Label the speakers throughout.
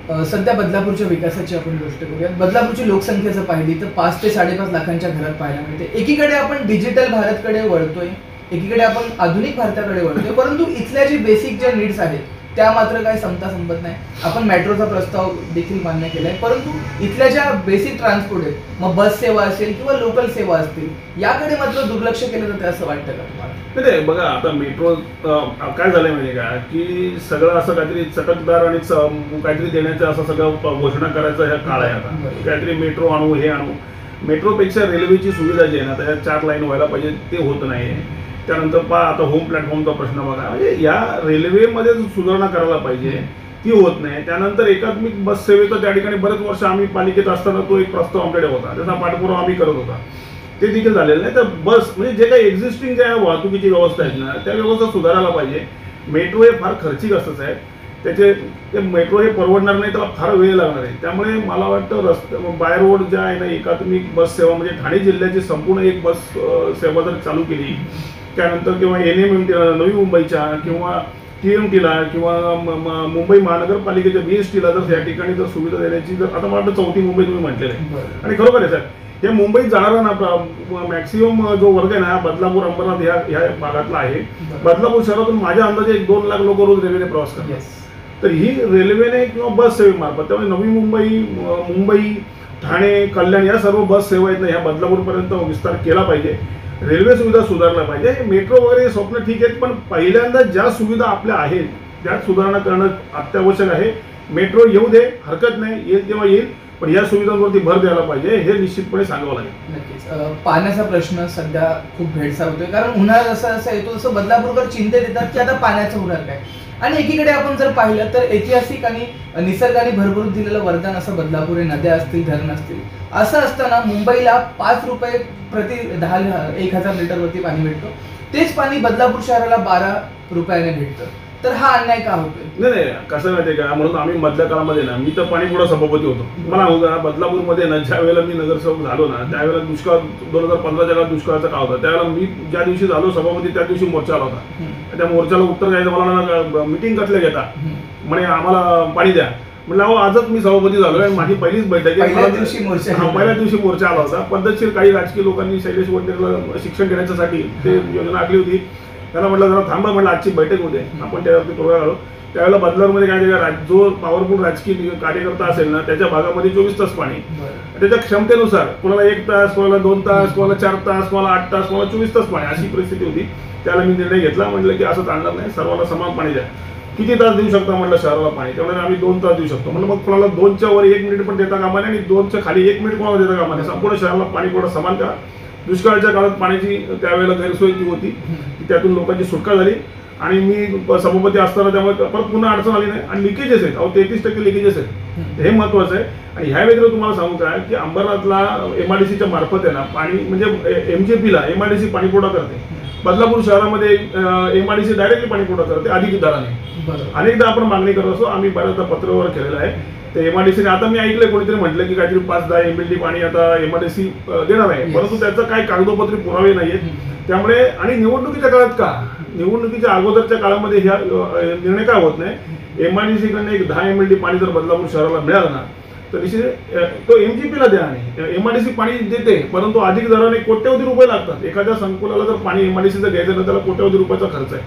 Speaker 1: सध्या बदलापूरच्या विकासाची आपण गोष्ट करूया. बदलापूरची लोकसंख्या जर पाहिली तर 5 ते 5.5 लाखांच्या घरात पाहायला मिळते. एकीकडे आपण डिजिटल भारतकडे वळतोय, एकीकडे आपण आधुनिक भारताकडे वळतोय, परंतु इथल्या जे बेसिक ज्या नीड्स आहेत त्या मात्र काही संपत नाही. आपण मेट्रोचा प्रस्ताव देखील मान्य केलाय, परंतु इथल्या ज्या बेसिक ट्रान्सपोर्ट आहेत, मग बस सेवा असेल किंवा लोकल सेवा असतील, याकडे मात्र दुर्लक्ष केलं जातं असं वाटतं का तुम्हाला?
Speaker 2: नाही, बघा आता मेट्रो काय झालंय माहिती का, की सगळं असं काहीतरी चटकदार आणि काहीतरी देण्याचं असं सगळं घोषणा करायचं ह्या काळ आहे. आता काहीतरी मेट्रो आणू, हे आणू. मेट्रोपेक्षा रेल्वेची सुविधा जी आहे ना, त्या 4 लाईन व्हायला पाहिजे, ते होत नाही. त्यानंतर आता होम प्लॅटफॉर्मचा प्रश्न बघा, म्हणजे या रेल्वेमध्ये सुधारणा करायला पाहिजे, ती होत नाही. त्यानंतर एकात्मिक बस सेवेचा त्या ठिकाणी बरेच वर्ष आम्ही पालिकेत असताना तो एक प्रस्ताव आमच्याकडे होता, त्याचा पाठपुरावा आम्ही करत होता, ते देखील झालेलं नाही. तर बस म्हणजे जे काही एक्झिस्टिंग ज्या वाहतुकीची व्यवस्था आहेत ना, त्या व्यवस्था सुधारायला पाहिजे. मेट्रो हे फार खर्चिक असतंच आहे, ते मेट्रो हे परवडणार नाही, त्याला फार वेळ लागणार आहे. त्यामुळे मला वाटतं बाय रोड ज्या आहे ना, एकात्मिक बस सेवा म्हणजे ठाणे जिल्ह्याची संपूर्ण एक बस सेवा जर चालू केली, त्यानंतर किंवा NMMT नवी मुंबईच्या किंवा TMTला किंवा मुंबई महानगरपालिकेच्या BSTला जर या ठिकाणी जर सुविधा देण्याची, जर आता मला वाटतं 4थी मुंबई तुम्ही म्हटलेलं आहे, आणि खरोखर आहे साहेब, हे मुंबईत जाणारा ना मॅक्सिमम जो वर्ग आहे ना, बदलापूर अंबरनाथ ह्या भागातला आहे. बदलापूर शहरातून माझ्या अंदाजे 1-2 लाख लोक रोज रेल्वेने प्रवास करतात. तर ही रेल्वेने किंवा बस सेवेमार्फत, त्यामुळे नवी मुंबई, मुंबई, ठाणे, कल्याण या सर्व बस सेवा आहेत ना, ह्या बदलापूरपर्यंत विस्तार केला पाहिजे. रेल्वे सुविधा सुधारला पाहिजे. मेट्रो वगैरे स्वप्न ठीक आहेत, पण पहिल्यांदा ज्या सुविधा आपल्या आहेत त्यात सुधारणा करणं अत्यावश्यक आहे. मेट्रो येऊ दे, हरकत नाही, येईल तेव्हा येईल, पण या सुविधांवरती भर द्यायला पाहिजे, हे निश्चितपणे सांगावं लागेल.
Speaker 1: नक्कीच. पाण्याचा प्रश्न सध्या खूप भेडसावतोय, कारण उन्हाळा जसा येतो तसं बदलापूरकर चिंतेत येतात की आता पाण्याचं होणार काय. आणि एकीकडे आपण जर पाहिलं तर ऐतिहासिक आणि निसर्गाने भरभरून दिलेलं वरदान असं बदलापूर, नद्या असतील, धरण असतील, असं असताना मुंबईला 5 रुपये प्रति 1,000 लिटरवरती पाणी भेटतो. तेच पाणी बदलापूर शहराला 12 रुपयाने भेटतं. तर हा अन्याय का होतोय?
Speaker 2: नाही, कसं माहितीये का, म्हणून आम्ही मधल्या काळामध्ये ना, मी तर पाणीपुरवठा सभापती होतो. मला होता बदलापूरमध्ये ना, ज्या वेळेला मी नगरसेवक झालो ना, त्यावेळेला दुष्काळ 2015च्या काळात दुष्काळाचा काळ होता. त्यावेळेला मी ज्या दिवशी झालो सभापती, त्या दिवशी मोर्चा आला होता. त्या मोर्चाला उत्तर द्यायचं, मला मिटिंग कसले घेता, म्हणे आम्हाला पाणी द्या. म्हटलं अहो, आजच मी सभापती झालोय आणि माझी पहिलीच बैठक आहे. पहिल्या दिवशी मोर्चा आला होता. पद्धतशीर काही राजकीय लोकांनी शैलेश वडनेरला शिक्षण देण्यासाठी ते योजना आखली होती. त्याला म्हटलं जरा थांबा, म्हटलं आजची बैठक होते, आपण त्यावरती तोडगा घालू. त्यावेळेला बदलापूरमध्ये काय, जो पॉवरफुल राजकीय कार्यकर्ता असेल ना, त्याच्या भागामध्ये 24 तास पाणी, त्याच्या क्षमतेनुसार कोणाला 1 तास, कोणाला 2 तास, कोणाला 4 तास, कोणाला 8 तास, कोणाला 24 तास पाणी, अशी परिस्थिती होती. त्याला मी निर्णय घेतला, म्हटलं की असं चालणार नाही, सर्वांना समान पाणी द्या. किती तास देऊ शकता म्हटलं शहराला पाणी, त्यामुळे आम्ही 2 तास देऊ शकतो. म्हणजे मग कोणाला 2च्या वर 1 मिनिट पण देता कामा नये आणि 2च्या खाली 1 मिनिट कोणाला देता कामा नये. संपूर्ण शहराला पाणी पुरवठा समान करा. दुष्काळाच्या काळात पाण्याची त्यावेळेला गैरसोय ती होती, त्यातून लोकांची सुटका झाली आणि मी सभापती असताना त्यामुळे परत पुन्हा अडचण आली नाही. आणि लिकेजेस आहेत, 33% लिकेजेस आहेत, हे महत्वाचं आहे. आणि ह्या व्यतिरिक्त तुम्हाला सांगू काय की अंबरनाथला MRDCच्या मार्फत आहे ना पाणी, म्हणजे MJPला MRDC पाणी पुरवठा करते. बदलापूर शहरामध्ये MRDC डायरेक्टली पाणी पुरवठा करते अधिक दराने. अनेकदा आपण मागणी करत असतो, आम्ही बऱ्याचदा पत्रावर केलेलं आहे. ते MRDCने, आता मी ऐकलंय कोणीतरी म्हटलं की काहीतरी 5-10 MLD पाणी आता MRDC देणार आहे, परंतु त्याचं काही कागदोपत्री पुरावे नाहीयेत. त्यामुळे आणि निवडणुकीच्या काळात का, निवडणुकीच्या अगोदरच्या काळामध्ये ह्या निर्णय का होत नाही. MRDCकडनं एक 10 MLD पाणी जर बदलापूर शहराला मिळालं ना, तर निश्चित तो MJPला द्या. आणि MRDC पाणी देते, परंतु अधिक दराने कोट्यवधी रुपये लागतात. एखाद्या संकुलाला जर पाणी MRDCचं घ्यायचं ना, त्याला कोट्यवधी रुपयाचा खर्च आहे.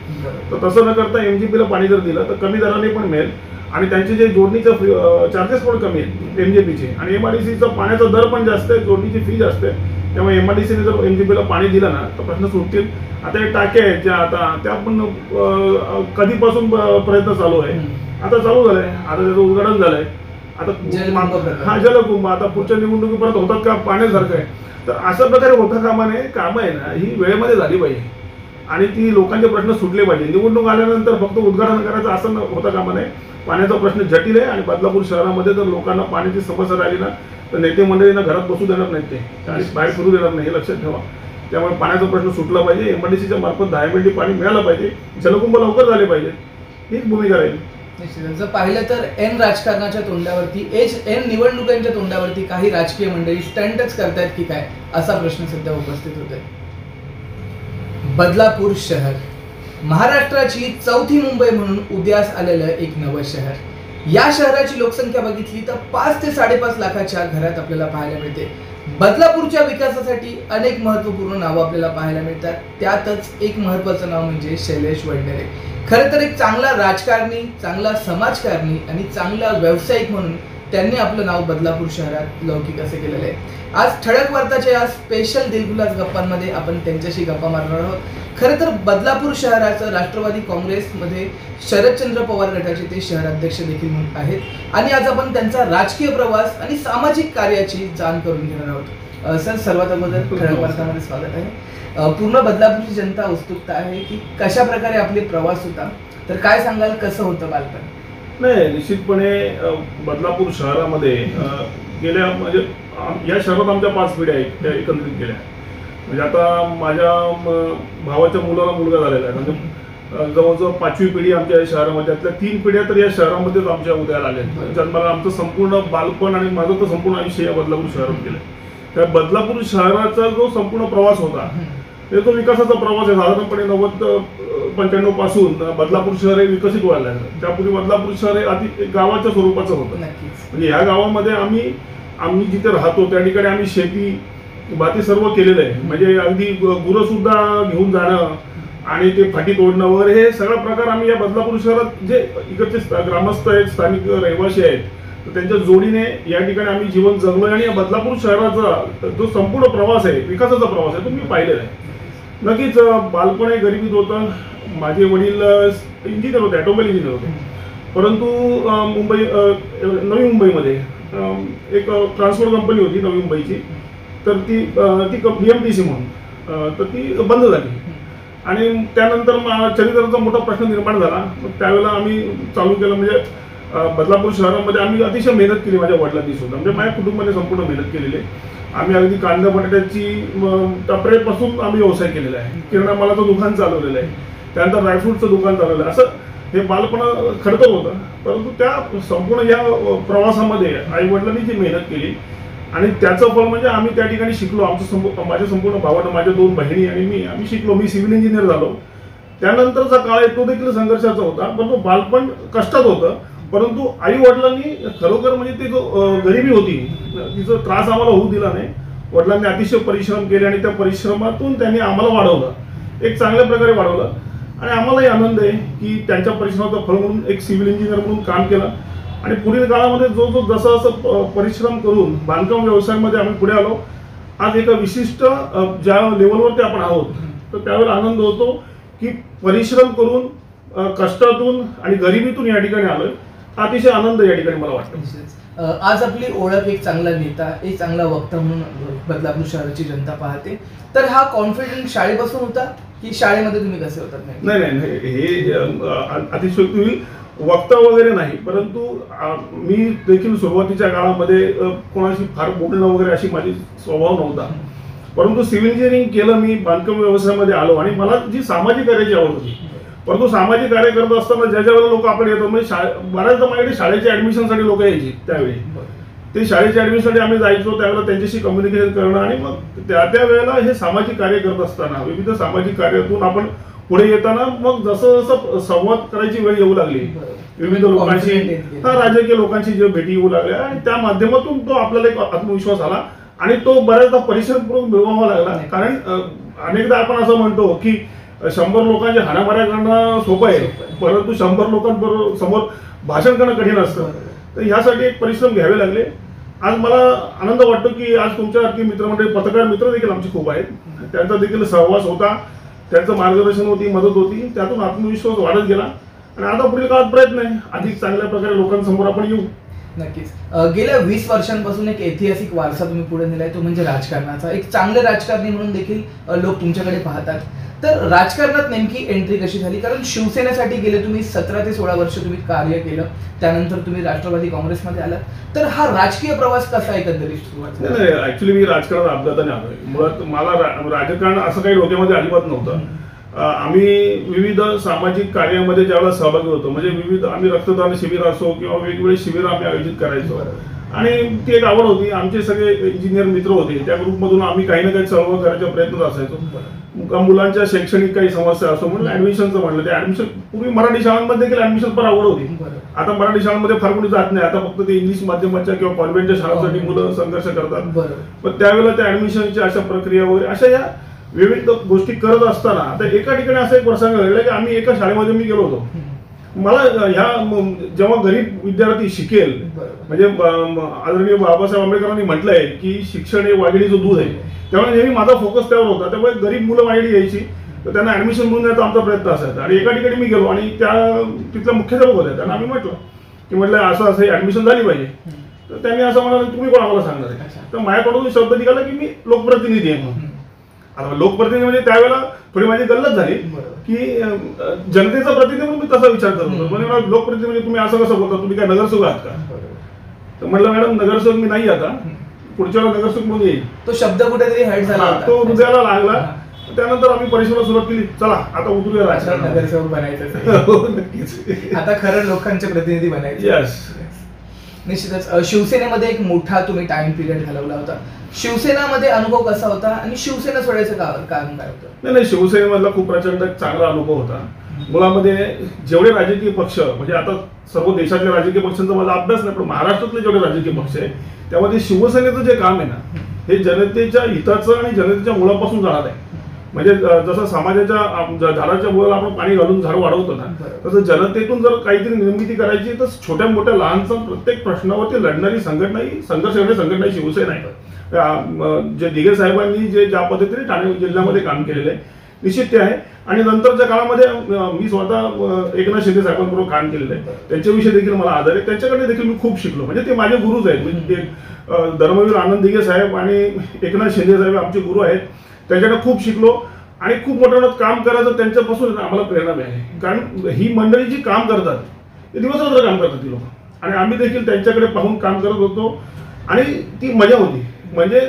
Speaker 2: तर तसं न करता MJPला पाणी जर दिलं तर कमी दराने पण मिळेल आणि त्यांचे जे जोडणीचे चार्जेस पण कमी आहेत MJPचे. आणि MRDCचा पाण्याचा दर पण जास्त आहे, जोडणीची फी जास्त आहे. त्यामुळे MRDCने जर MJPला पाणी दिलं ना, तर प्रश्न सुटतील. आता हे टाक्या आहेत ज्या, आता त्या पण कधीपासून प्रयत्न चालू आहे, आता चालू झालाय, आता त्याचं उद्घाटन झालंय. आता जलकुंभ आता पुढच्या निवडणुकीपर्यंत होतात का, पाण्यासारखं आहे. तर अशा प्रकारे होता कामा नये. कामं आहे ना ही वेळेमध्ये झाली पाहिजे आणि ती लोकांचे प्रश्न सुटले पाहिजे. निवडणूक आल्यानंतर फक्त उद्घाटन करायचं असं होता कामा नये. पाण्याचा प्रश्न जटिल आहे आणि बदलापूर शहरामध्ये जर लोकांना पाण्याची समस्या राहिली ना, तर नेते मंडळींना घरात बसू देणार नाहीत ते आणि बाहेर फिरू देणार नाही, हे लक्षात ठेवा. त्यामुळे पाण्याचा प्रश्न सुटला पाहिजे. MRDCच्या मार्फत 10 MLD पाणी मिळालं पाहिजे. जलकुंभ लवकर झाले पाहिजे, हीच भूमिका राहील.
Speaker 1: निश्चितच. जर पाहिलं तर राजकारणाच्या तोंडावरती, निवडणुकांच्या तोंडावरती काही राजकीय मंडळी स्टंटच करतायत की काय, असा प्रश्न सध्या उपस्थित होतोय. बदलापूर शहर महाराष्ट्राची 4थी मुंबई म्हणून उदयास आलेलं एक नवं शहर. या शहराची लोकसंख्या बघितली तर 5 ते 5.5 लाखाच्या घरात आपल्याला पाहायला मिळते. बदलापूरच्या विकासासाठी अनेक महत्त्वपूर्ण नावं आपल्याला पाहायला मिळतात. त्यातच एक महत्त्वाचं नाव म्हणजे शैलेश वडनेरे. खरं तर एक चांगला राजकारणी, चांगला समाजकारणी आणि चांगला व्यावसायिक म्हणून त्यांनी आपलं नाव बदलापूर शहरात लौकिक असे केलेलं आहे. आज ठळक वार्ताच्या या स्पेशल दिलखुलास गप्पांमध्ये आपण त्यांच्याशी गप्पा मारणार आहोत. खरं तर बदलापूर शहराचं राष्ट्रवादी काँग्रेसमध्ये शरदचंद्र पवार गटाचे ते शहराध्यक्ष देखील आहेत आणि आज आपण त्यांचा राजकीय प्रवास आणि सामाजिक कार्याची जाण करून घेणार आहोत. सर, सर्वात अगोदर ठळक वार्तामध्ये स्वागत आहे. पूर्ण बदलापूरची जनता उत्सुकता आहे की कशा प्रकारे आपले प्रवास होता, तर काय सांगाल, कसं होतं बालपण?
Speaker 2: नाही, निश्चितपणे बदलापूर शहरामध्ये गेल्या म्हणजे या शहरात आमच्या 5 पिढ्या एकत्रित गेल्या. म्हणजे आता माझ्या भावाच्या मुलाला मुलगा झालेला आहे. म्हणजे जवळजवळ 5वी पिढी आमच्या या शहरामध्ये, त्यातल्या 3 पिढ्या तर या शहरामध्येच आमच्या उदयाला आल्या. जन्माला आमचं संपूर्ण बालपण आणि माझं तर संपूर्ण आयुष्य या बदलापूर शहरात गेलं. त्या बदलापूर शहराचा जो संपूर्ण प्रवास होता तो विकासाचा प्रवास आहे. साधारणपणे 90-95 पासून बदलापूर शहर हे विकसित व्हायला लागलं. त्यापूर्वी बदलापूर शहर हे आधी गावाच्या स्वरूपाचं होतं. म्हणजे ह्या गावामध्ये आम्ही जिथे राहतो त्या ठिकाणी आम्ही शेती बाती सर्व केलेलं आहे. म्हणजे अगदी गुरं सुद्धा घेऊन जाणं आणि ते फाटी तोडणं वगैरे हे सगळा प्रकार आम्ही या बदलापूर शहरात जे इकडचे ग्रामस्थ आहेत, स्थानिक रहिवासी आहेत, तर त्यांच्या जोडीने या ठिकाणी आम्ही जीवन जगलोय. आणि या बदलापूर शहराचा जो संपूर्ण प्रवास आहे, विकासाचा प्रवास आहे, तो मी पाहिलेला आहे. नक्कीच बालपण हे गरिबीत होतं. माझे वडील इंजिनियर होते, ऑटोमोबाईल इंजिनियर होते. परंतु नवी मुंबईमध्ये एक ट्रान्सपोर्ट कंपनी होती नवी मुंबईची, तर ती BMTC म्हणून, तर ती बंद झाली. आणि त्यानंतर चरित्राचा मोठा प्रश्न निर्माण झाला. मग त्यावेळेला आम्ही चालू केलं. म्हणजे बदलापूर शहरामध्ये आम्ही अतिशय मेहनत केली. माझ्या वडिलांनी सुद्धा, म्हणजे माझ्या कुटुंबाने संपूर्ण मेहनत केलेली आहे. आम्ही अगदी कांदा बटाट्याची टपरेपासून आम्ही व्यवसाय केलेला आहे. किराणा मालाचं दुकान चालवलेलं आहे. त्यानंतर ड्रायफ्रूटचं दुकान चालवलं आहे. असं हे बालपण खडतर होतं. परंतु त्या संपूर्ण या प्रवासामध्ये आई वडिलांनी जी मेहनत केली आणि त्याचं फळ म्हणजे आम्ही त्या ठिकाणी शिकलो. माझ्या संपूर्ण भावानं, माझ्या 2 बहिणी आणि आम्ही शिकलो. मी सिव्हिल इंजिनियर झालो. त्यानंतरचा काळ आहे तो देखील संघर्षाचा होता. परंतु बालपण कष्टात होतं. परंतु आई वडिलांनी खरोखर म्हणजे ते जो गरिबी होती तिचा त्रास आम्हाला होऊ दिला नाही. वडिलांनी अतिशय परिश्रम केले आणि त्या परिश्रमातून त्यांनी आम्हाला वाढवलं, एक चांगल्या प्रकारे वाढवलं. आणि आम्हालाही आनंद आहे की त्यांच्या परिश्रमाचं फळ म्हणून एक सिव्हिल इंजिनियर म्हणून काम केलं. आणि पुढील काळामध्ये जसं परिश्रम करून बांधकाम व्यवसायामध्ये आम्ही पुढे आलो. आज एका विशिष्ट ज्या लेवलवरती आपण आहोत, तर त्यावेळेला आनंद होतो की परिश्रम करून, कष्टातून आणि गरिबीतून या ठिकाणी आलोय. अतिशय आनंद या ठिकाणी मला वाटतं.
Speaker 1: आज आपली ओळख एक चांगला नेता, एक चांगला वक्ता म्हणून बदलापूर शहराची जनता पाहते. तर हा कॉन्फिडन्स शाळेपासून होता की शाळेमध्ये तुम्ही कसे होतात?
Speaker 2: नाही, हे अतिशयोक्ती वक्ता वगैरे नाही. परंतु मी देखील सुरुवातीच्या काळामध्ये कोणाशी फार बोलणं वगैरे अशी माझी स्वभाव नव्हता. परंतु सिव्हिल इंजिनिअरिंग केलं, मी बांधकाम व्यवसायामध्ये आलो आणि मला जी सामाजिक कार्याची आवड होती. परंतु सामाजिक कार्य करत असताना ज्या वेळेला लोक आपल्याकडे येतात, म्हणजे बऱ्याचदा माझ्याकडे शाळेच्या ऍडमिशनसाठी लोक यायची. त्यावेळी ते शाळेच्या ऍडमिशनसाठी आम्ही जायचो. त्यावेळेला त्यांच्याशी कम्युनिकेशन करणं आणि मग त्या वेळेला हे सामाजिक कार्य करत असताना विविध सामाजिक कार्यातून आपण पुढे येताना मग जसं जसं संवाद करायची वेळ येऊ लागली, विविध लोकांशी, राजकीय लोकांशी जे भेटी येऊ लागल्या आणि त्या माध्यमातून तो आपल्याला एक आत्मविश्वास आला आणि तो बऱ्याचदा परिश्रमपूर्वक मिळवावा लागला. कारण अनेकदा आपण असं म्हणतो की 100 लोकांची हाणामाऱ्या करणं सोपं आहे, परंतु 100 लोकांबरोबर समोर भाषण करणं कठीण असतं. तर ह्यासाठी एक परिश्रम घ्यावे लागले. आज मला आनंद वाटतो की आज तुमच्यासारखी मित्रमंडळी, पत्रकार मित्र देखील आमचे खूप आहेत. त्यांचा देखील सहवास होता, त्यांचं मार्गदर्शन होती, मदत होती. त्यातून आत्मविश्वास वाढत गेला आणि आता पुढील काळात प्रयत्न आहे अधिक चांगल्या प्रकारे लोकांसमोर आपण येऊ.
Speaker 1: नक्कीच. गेल्या 20 वर्षांपासून एक ऐतिहासिक वारसा तुम्ही पुढे नेलाय, तो म्हणजे राजकारणाचा. एक चांगले राजकारणी म्हणून देखील लोक तुमच्याकडे पाहतात. तर राजकारणात नेमकी एंट्री कशी झाली? कारण शिवसेनेसाठी गेले तुम्ही 17 ते 16 वर्ष तुम्ही कार्य केलं, त्यानंतर तुम्ही राष्ट्रवादी काँग्रेसमध्ये आलात. तर हा राजकीय प्रवास कसा एकंदरीत सुरुवात?
Speaker 2: नाही, ऍक्च्युली मी राजकारणात अपघाताने आलोय. मुळात मला राजकारण असं काही डोक्यामध्ये अजिबात नव्हतं. आम्ही विविध सामाजिक कार्यामध्ये ज्यावेळेला सहभागी होतो, म्हणजे विविध आम्ही रक्तदान शिबिर असो किंवा वेगवेगळे शिबिर आम्ही आयोजित करायचो आणि ती एक आवड होती. आमचे सगळे इंजिनियर मित्र होते, त्या ग्रुपमधून आम्ही काही ना काही चळवळ करायचा प्रयत्न असायचो. मुलांच्या शैक्षणिक काही समस्या असो म्हणलं ऍडमिशनचं म्हणलं, ते ऍडमिशन पूर्वी मराठी शाळांमध्ये देखील ऍडमिशन पण आवड होती. आता मराठी शाळांमध्ये फार कोणी जात नाही, आता फक्त ते इंग्लिश माध्यमाच्या किंवा कॉन्व्हेंटच्या शाळांसाठी मुलं संघर्ष करतात. पण त्यावेळेला त्या ऍडमिशनच्या अशा प्रक्रिया वगैरे अशा या विविध गोष्टी करत असताना आता एका ठिकाणी असा एक प्रसंग घडला की आम्ही एका शाळेमध्ये मी गेलो होतो. मला ह्या जेव्हा गरीब विद्यार्थी शिकेल, म्हणजे आदरणीय बाबासाहेब आंबेडकरांनी म्हटलंय की शिक्षण हे वाघिणीचं दूध आहे, त्यामुळे नेहमी माझा फोकस त्यावर होता. त्यामुळे गरीब मुलं माझ्याकडे यायची, तर त्यांना ऍडमिशन मिळून द्यायचा आमचा प्रयत्न असायचा. आणि एका ठिकाणी मी गेलो आणि तिथल्या मुख्याध्यापक होत्या, त्यांना आम्ही म्हटलं असं असं ऍडमिशन झाली पाहिजे. तर त्यांनी असं म्हणाले, तुम्ही कोण आम्हाला सांगणार आहे? तर माझ्याकडून शब्द निघाला की मी लोकप्रतिनिधी आहे म्हणून. आता लोकप्रतिनिधी म्हणजे त्यावेळेला थोडी माझी गल्लत झाली की जनतेचा प्रतिनिधी म्हणून मी तसा विचार करत होतो. म्हणजे लोकप्रतिनिधी म्हणजे तुम्ही असं कसं बोलता, तुम्ही काय नगरसेवक आहात का? तर म्हटलं मॅडम नगरसेवक मी नाही, आता पुढच्या वेळेला नगरसेवक म्हणून येईल.
Speaker 1: तो शब्द कुठेतरी हट झाला,
Speaker 2: तो हृदयाला लागला. त्यानंतर आम्ही परिश्रमाला सुरुवात केली, चला आता उतरूया राजकारणात.
Speaker 1: नगरसेवक बनायचं,
Speaker 2: नक्कीच
Speaker 1: आता खरं लोकांचे प्रतिनिधी बनायचे. निश्चितच शिवसेनेमध्ये एक मोठा तुम्ही टाइम पिरियड घालवला होता. शिवसेनामध्ये अनुभव कसा होता आणि शिवसेना सोडायचं कारण काय होतं?
Speaker 2: नाही, शिवसेनेमधला खूप प्रचंड चांगला अनुभव होता. मुळामध्ये जेवढे राजकीय पक्ष, म्हणजे आता सर्व देशातल्या राजकीय पक्षांचा माझा अभ्यास नाही, पण महाराष्ट्रातले जेवढे राजकीय पक्ष आहे त्यामध्ये शिवसेनेचं जे काम आहे ना, हे जनतेच्या हिताचं आणि जनतेच्या मुळापासून जाणार आहे. म्हणजे जसं समाजाच्या झाडाच्या मुळाला आपण पाणी घालून झाड वाढवतो ना, तसं जनतेतून जर काहीतरी निर्मिती करायची तर छोट्या मोठ्या लहानचा प्रत्येक प्रश्नावरती लढणारी संघटना ही संघर्ष करणारी संघटना ही शिवसेना आहे. जे दिघे साहेबांनी ज्या पद्धतीने ठाणे जिल्ह्यामध्ये काम केलेलं आहे निश्चित ते आहे. आणि नंतरच्या काळामध्ये मी स्वतः एकनाथ शिंदे साहेबांबरोबर काम केलेलं आहे, त्यांच्याविषयी देखील मला आदर आहे. त्यांच्याकडे देखील मी खूप शिकलो. म्हणजे ते माझे गुरुच आहेत. म्हणजे धर्मवीर आनंद दिघे साहेब आणि एकनाथ शिंदे साहेब आमचे गुरु आहेत. त्यांच्याकडे खूप शिकलो आणि खूप मोठ्या काम करायचं त्यांच्यापासून आम्हाला प्रेरणा मिळाली. कारण ही मंडळी जी काम करतात ते दिवसरात्र काम करतात ती लोक, आणि आम्ही देखील त्यांच्याकडे पाहून काम करत होतो आणि ती मजा होती. म्हणजे